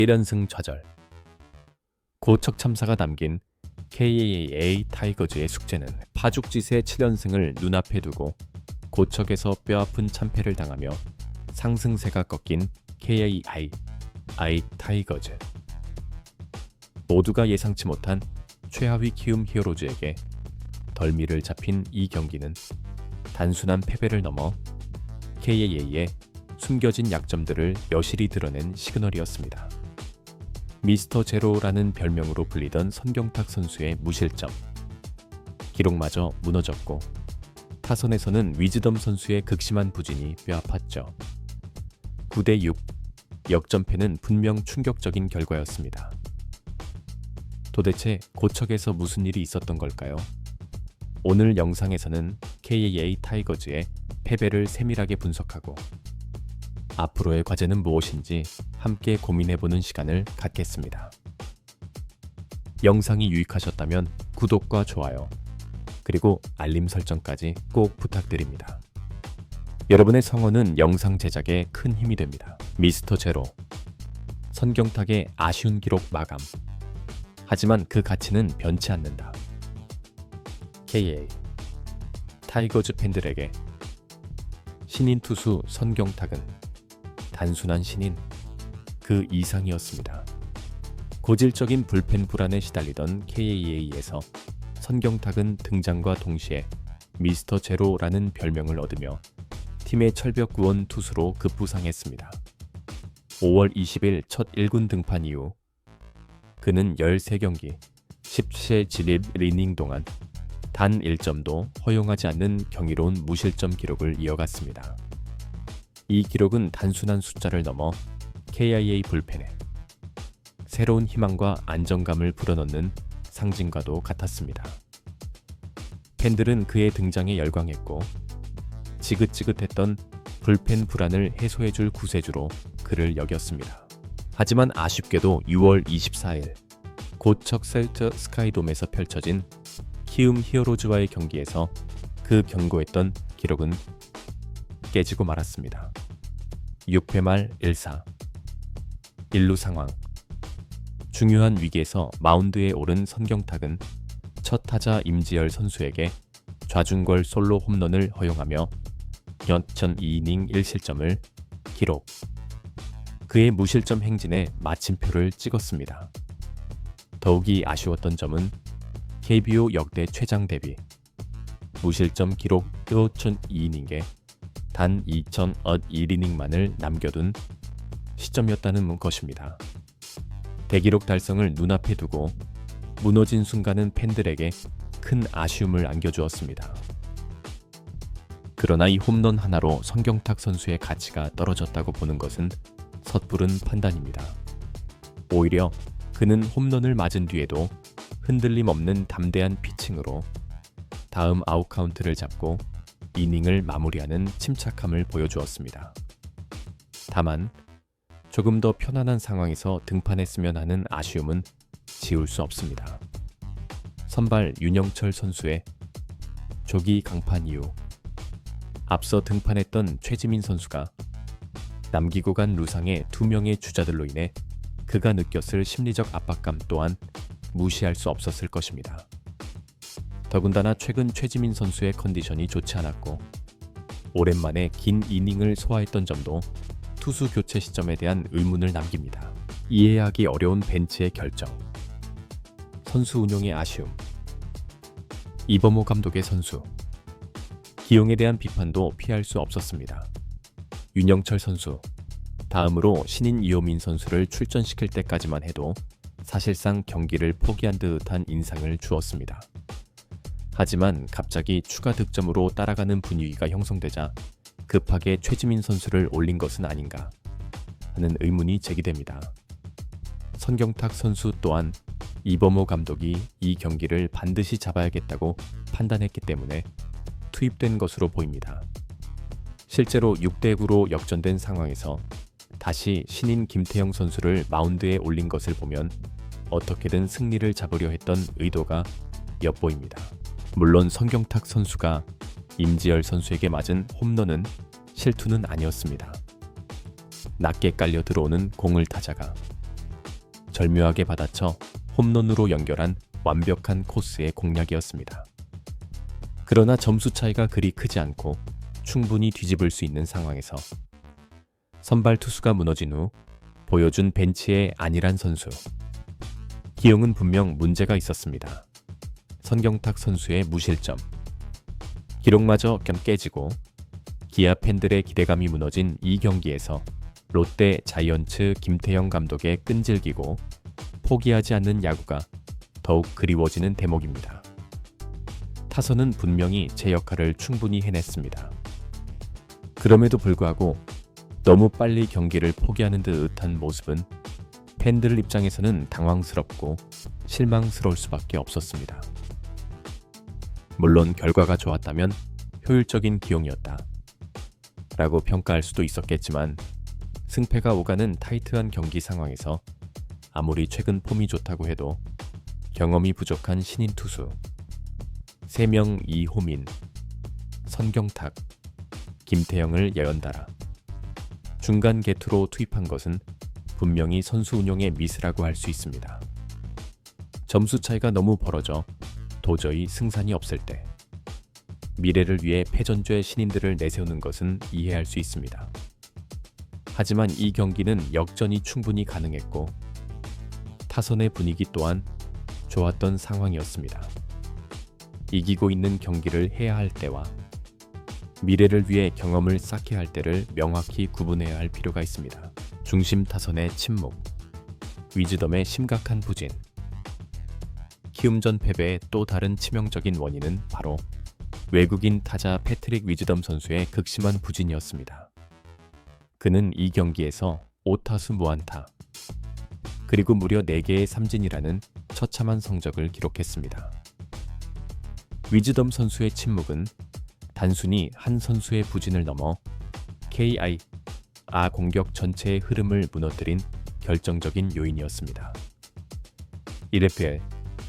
1연승 좌절. 고척 참사가 남긴 KAA 타이거즈의 숙제는 파죽지세 7연승을 눈앞에 두고 고척에서 뼈아픈 참패를 당하며 상승세가 꺾인 KAI 타이거즈. 모두가 예상치 못한 최하위 키움 히어로즈에게 덜미를 잡힌 이 경기는 단순한 패배를 넘어 KAA의 숨겨진 약점들을 여실히 드러낸 시그널이었습니다. 미스터 제로라는 별명으로 불리던 선경탁 선수의 무실점, 기록마저 무너졌고 타선에서는 위즈덤 선수의 극심한 부진이 뼈아팠죠. 9대6 역전패는 분명 충격적인 결과였습니다. 도대체 고척에서 무슨 일이 있었던 걸까요? 오늘 영상에서는 KAA 타이거즈의 패배를 세밀하게 분석하고 앞으로의 과제는 무엇인지 함께 고민해보는 시간을 갖겠습니다. 영상이 유익하셨다면 구독과 좋아요, 그리고 알림 설정까지 꼭 부탁드립니다. 여러분의 성원은 영상 제작에 큰 힘이 됩니다. 미스터 제로, 선경탁의 아쉬운 기록 마감. 하지만 그 가치는 변치 않는다. KA 타이거즈 팬들에게 신인 투수 선경탁은 단순한 신인 그 이상이었습니다. 고질적인 불펜 불안에 시달리던 KAA에서 선경탁은 등장과 동시에 미스터 제로라는 별명을 얻으며 팀의 철벽 구원 투수로 급부상했습니다. 5월 20일 첫 1군 등판 이후 그는 13경기 10세 7이닝 동안 단 1점도 허용하지 않는 경이로운 무실점 기록을 이어갔습니다. 이 기록은 단순한 숫자를 넘어 KIA 불펜에 새로운 희망과 안정감을 불어넣는 상징과도 같았습니다. 팬들은 그의 등장에 열광했고 지긋지긋했던 불펜 불안을 해소해줄 구세주로 그를 여겼습니다. 하지만 아쉽게도 6월 24일 고척 셀트 스카이돔에서 펼쳐진 키움 히어로즈와의 경기에서 그 견고했던 기록은 깨지고 말았습니다. 6회 말 1사 1루 상황. 중요한 위기에서 마운드에 오른 선경탁은 첫 타자 임지열 선수에게 좌중걸 솔로 홈런을 허용하며 역전 2이닝 1실점을 기록. 그의 무실점 행진에 마침표를 찍었습니다. 더욱이 아쉬웠던 점은 KBO 역대 최장 대비 무실점 기록 2002이닝에 단 2001이닝만을 남겨둔 시점이었다는 것입니다. 대기록 달성을 눈앞에 두고 무너진 순간은 팬들에게 큰 아쉬움을 안겨주었습니다. 그러나 이 홈런 하나로 선경탁 선수의 가치가 떨어졌다고 보는 것은 섣부른 판단입니다. 오히려 그는 홈런을 맞은 뒤에도 흔들림 없는 담대한 피칭으로 다음 아웃 카운트를 잡고 이닝을 마무리하는 침착함을 보여주었습니다. 다만 조금 더 편안한 상황에서 등판했으면 하는 아쉬움은 지울 수 없습니다. 선발 윤영철 선수의 조기 강판 이후 앞서 등판했던 최지민 선수가 남기고 간 루상의 2명의 주자들로 인해 그가 느꼈을 심리적 압박감 또한 무시할 수 없었을 것입니다. 더군다나 최근 최지민 선수의 컨디션이 좋지 않았고 오랜만에 긴 이닝을 소화했던 점도 투수 교체 시점에 대한 의문을 남깁니다. 이해하기 어려운 벤치의 결정, 선수 운용의 아쉬움, 이범호 감독의 선수, 기용에 대한 비판도 피할 수 없었습니다. 윤영철 선수, 다음으로 신인 이호민 선수를 출전시킬 때까지만 해도 사실상 경기를 포기한 듯한 인상을 주었습니다. 하지만 갑자기 추가 득점으로 따라가는 분위기가 형성되자 급하게 최지민 선수를 올린 것은 아닌가 하는 의문이 제기됩니다. 선경탁 선수 또한 이범호 감독이 이 경기를 반드시 잡아야겠다고 판단했기 때문에 투입된 것으로 보입니다. 실제로 6대9로 역전된 상황에서 다시 신인 김태형 선수를 마운드에 올린 것을 보면 어떻게든 승리를 잡으려 했던 의도가 엿보입니다. 물론 선경탁 선수가 임지열 선수에게 맞은 홈런은 실투는 아니었습니다. 낮게 깔려 들어오는 공을 타자가 절묘하게 받아쳐 홈런으로 연결한 완벽한 코스의 공략이었습니다. 그러나 점수 차이가 그리 크지 않고 충분히 뒤집을 수 있는 상황에서 선발 투수가 무너진 후 보여준 벤치의 안일한 선수. 기용은 분명 문제가 있었습니다. 선경탁 선수의 무실점. 기록마저 겸 깨지고 기아 팬들의 기대감이 무너진 이 경기에서 롯데 자이언츠 김태형 감독의 끈질기고 포기하지 않는 야구가 더욱 그리워지는 대목입니다. 타선은 분명히 제 역할을 충분히 해냈습니다. 그럼에도 불구하고 너무 빨리 경기를 포기하는 듯한 모습은 팬들 입장에서는 당황스럽고 실망스러울 수밖에 없었습니다. 물론 결과가 좋았다면 효율적인 기용이었다 라고 평가할 수도 있었겠지만 승패가 오가는 타이트한 경기 상황에서 아무리 최근 폼이 좋다고 해도 경험이 부족한 신인 투수 3명 이호민, 선경탁, 김태형을 연달아 중간 개투로 투입한 것은 분명히 선수 운용의 미스라고 할 수 있습니다. 점수 차이가 너무 벌어져 도저히 승산이 없을 때 미래를 위해 패전주의 신인들을 내세우는 것은 이해할 수 있습니다. 하지만 이 경기는 역전이 충분히 가능했고 타선의 분위기 또한 좋았던 상황이었습니다. 이기고 있는 경기를 해야 할 때와 미래를 위해 경험을 쌓게 할 때를 명확히 구분해야 할 필요가 있습니다. 중심 타선의 침묵, 위즈덤의 심각한 부진. 키움전 패배의 또 다른 치명적인 원인은 바로 외국인 타자 패트릭 위즈덤 선수의 극심한 부진이었습니다. 그는 이 경기에서 5타수 무안타, 그리고 무려 4개의 삼진이라는 처참한 성적을 기록했습니다. 위즈덤 선수의 침묵은 단순히 한 선수의 부진을 넘어 KI 공격 전체의 흐름을 무너뜨린 결정적인 요인이었습니다. 1회필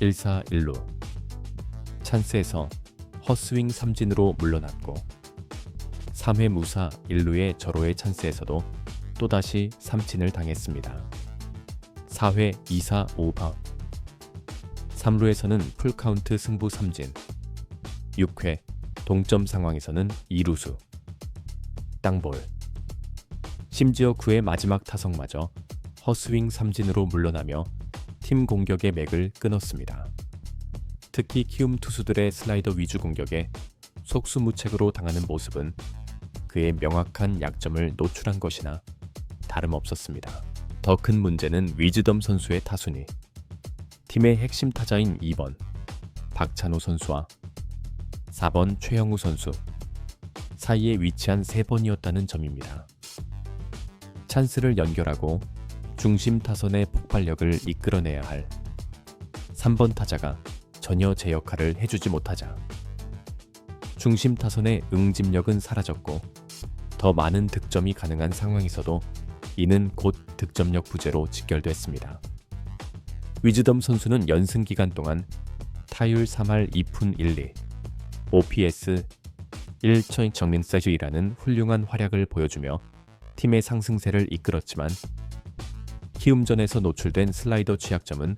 1사 1루 찬스에서 헛스윙 삼진으로 물러났고 3회 무사 1루의 절호의 찬스에서도 또다시 삼진을 당했습니다. 4회 2사 5바 3루에서는 풀카운트 승부 삼진 6회 동점 상황에서는 2루수 땅볼 심지어 그의 마지막 타석마저 헛스윙 삼진으로 물러나며 팀 공격의 맥을 끊었습니다. 특히 키움 투수들의 슬라이더 위주 공격에 속수무책으로 당하는 모습은 그의 명확한 약점을 노출한 것이나 다름없었습니다. 더 큰 문제는 위즈덤 선수의 타순위, 팀의 핵심 타자인 2번 박찬호 선수와 4번 최영우 선수 사이에 위치한 3번이었다는 점입니다. 찬스를 연결하고 중심 타선의 폭발력을 이끌어내야 할 3번 타자가 전혀 제 역할을 해주지 못하자 중심 타선의 응집력은 사라졌고 더 많은 득점이 가능한 상황에서도 이는 곧 득점력 부재로 직결됐습니다. 위즈덤 선수는 연승 기간 동안 타율 3할 2푼 1리, OPS 1.0세주이라는 훌륭한 활약을 보여주며 팀의 상승세를 이끌었지만 키움전에서 노출된 슬라이더 취약점은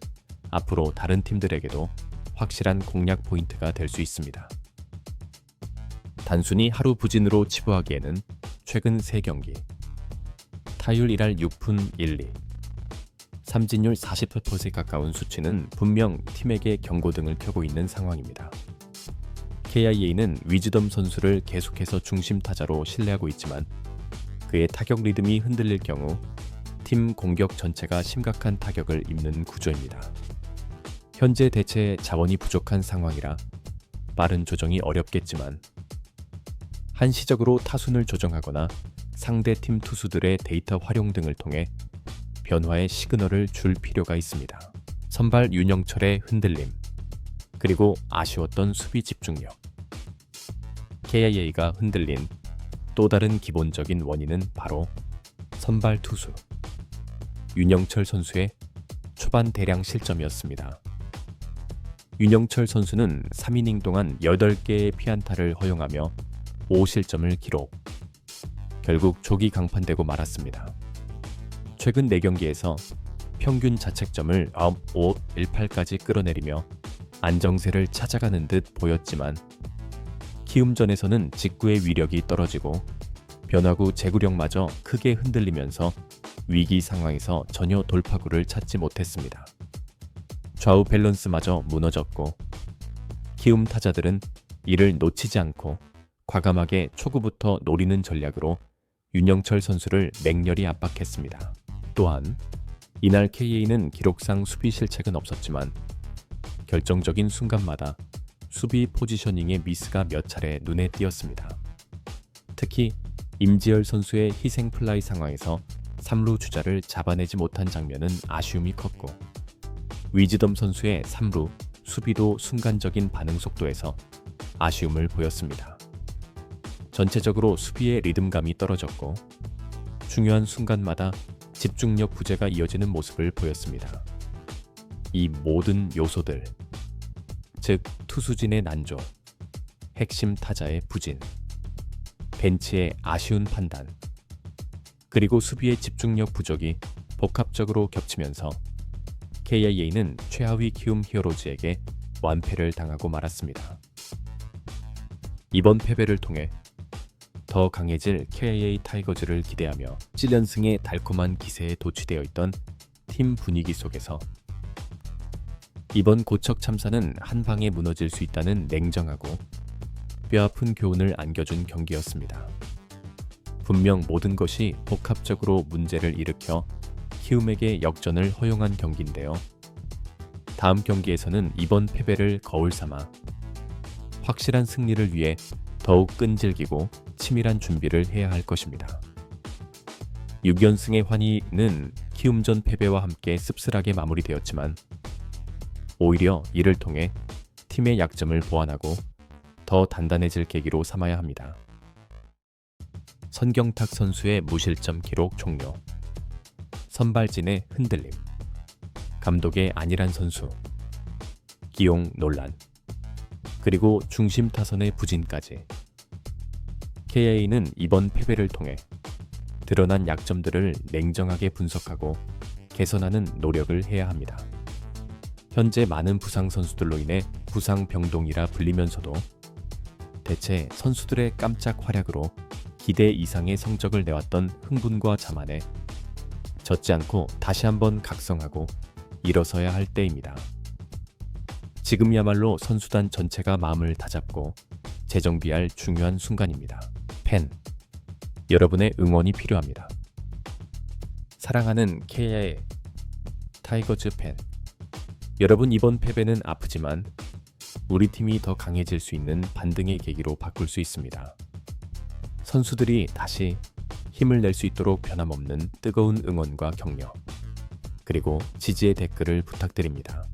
앞으로 다른 팀들에게도 확실한 공략 포인트가 될 수 있습니다. 단순히 하루 부진으로 치부하기에는 최근 3경기 타율 1할 6푼 1리, 삼진율 48%에 가까운 수치는 분명 팀에게 경고등을 켜고 있는 상황입니다. KIA는 위즈덤 선수를 계속해서 중심 타자로 신뢰하고 있지만 그의 타격 리듬이 흔들릴 경우 팀 공격 전체가 심각한 타격을 입는 구조입니다. 현재 대체 자원이 부족한 상황이라 빠른 조정이 어렵겠지만 한시적으로 타순을 조정하거나 상대팀 투수들의 데이터 활용 등을 통해 변화의 시그널을 줄 필요가 있습니다. 선발 윤영철의 흔들림, 그리고 아쉬웠던 수비 집중력. KIA가 흔들린 또 다른 기본적인 원인은 바로 선발 투수 윤영철 선수의 초반 대량 실점이었습니다. 윤영철 선수는 3이닝 동안 8개의 피안타를 허용하며 5실점을 기록. 결국 조기 강판되고 말았습니다. 최근 4경기에서 평균 자책점을 9.518까지 끌어내리며 안정세를 찾아가는 듯 보였지만 키움전에서는 직구의 위력이 떨어지고 변화구 제구력마저 크게 흔들리면서 위기 상황에서 전혀 돌파구를 찾지 못했습니다. 좌우 밸런스마저 무너졌고 키움 타자들은 이를 놓치지 않고 과감하게 초구부터 노리는 전략으로 윤영철 선수를 맹렬히 압박했습니다. 또한 이날 KA는 기록상 수비 실책은 없었지만 결정적인 순간마다 수비 포지셔닝의 미스가 몇 차례 눈에 띄었습니다. 특히 임지열 선수의 희생 플라이 상황에서 3루 주자를 잡아내지 못한 장면은 아쉬움이 컸고 위즈덤 선수의 3루 수비도 순간적인 반응 속도에서 아쉬움을 보였습니다. 전체적으로 수비의 리듬감이 떨어졌고 중요한 순간마다 집중력 부재가 이어지는 모습을 보였습니다. 이 모든 요소들, 즉 투수진의 난조, 핵심 타자의 부진, 벤치의 아쉬운 판단, 그리고 수비의 집중력 부족이 복합적으로 겹치면서 KIA는 최하위 키움 히어로즈에게 완패를 당하고 말았습니다. 이번 패배를 통해 더 강해질 KIA 타이거즈를 기대하며 7연승의 달콤한 기세에 도취되어 있던 팀 분위기 속에서 이번 고척 참사는 한 방에 무너질 수 있다는 냉정하고 뼈아픈 교훈을 안겨준 경기였습니다. 분명 모든 것이 복합적으로 문제를 일으켜 키움에게 역전을 허용한 경기인데요. 다음 경기에서는 이번 패배를 거울 삼아 확실한 승리를 위해 더욱 끈질기고 치밀한 준비를 해야 할 것입니다. 6연승의 환희는 키움전 패배와 함께 씁쓸하게 마무리되었지만 오히려 이를 통해 팀의 약점을 보완하고 더 단단해질 계기로 삼아야 합니다. 선경탁 선수의 무실점 기록 종료, 선발진의 흔들림, 감독의 안일한 선수, 기용 논란, 그리고 중심 타선의 부진까지 KIA는 이번 패배를 통해 드러난 약점들을 냉정하게 분석하고 개선하는 노력을 해야 합니다. 현재 많은 부상 선수들로 인해 부상 병동이라 불리면서도 대체 선수들의 깜짝 활약으로 기대 이상의 성적을 내왔던 흥분과 자만에 젖지 않고 다시 한번 각성하고 일어서야 할 때입니다. 지금이야말로 선수단 전체가 마음을 다잡고 재정비할 중요한 순간입니다. 팬, 여러분의 응원이 필요합니다. 사랑하는 KIA 타이거즈 팬, 여러분 이번 패배는 아프지만 우리 팀이 더 강해질 수 있는 반등의 계기로 바꿀 수 있습니다. 선수들이 다시 힘을 낼 수 있도록 변함없는 뜨거운 응원과 격려, 그리고 지지의 댓글을 부탁드립니다.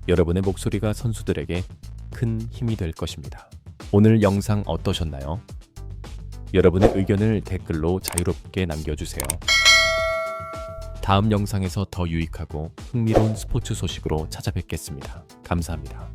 여러분의 목소리가 선수들에게 큰 힘이 될 것입니다. 오늘 영상 어떠셨나요? 여러분의 의견을 댓글로 자유롭게 남겨주세요. 다음 영상에서 더 유익하고 흥미로운 스포츠 소식으로 찾아뵙겠습니다. 감사합니다.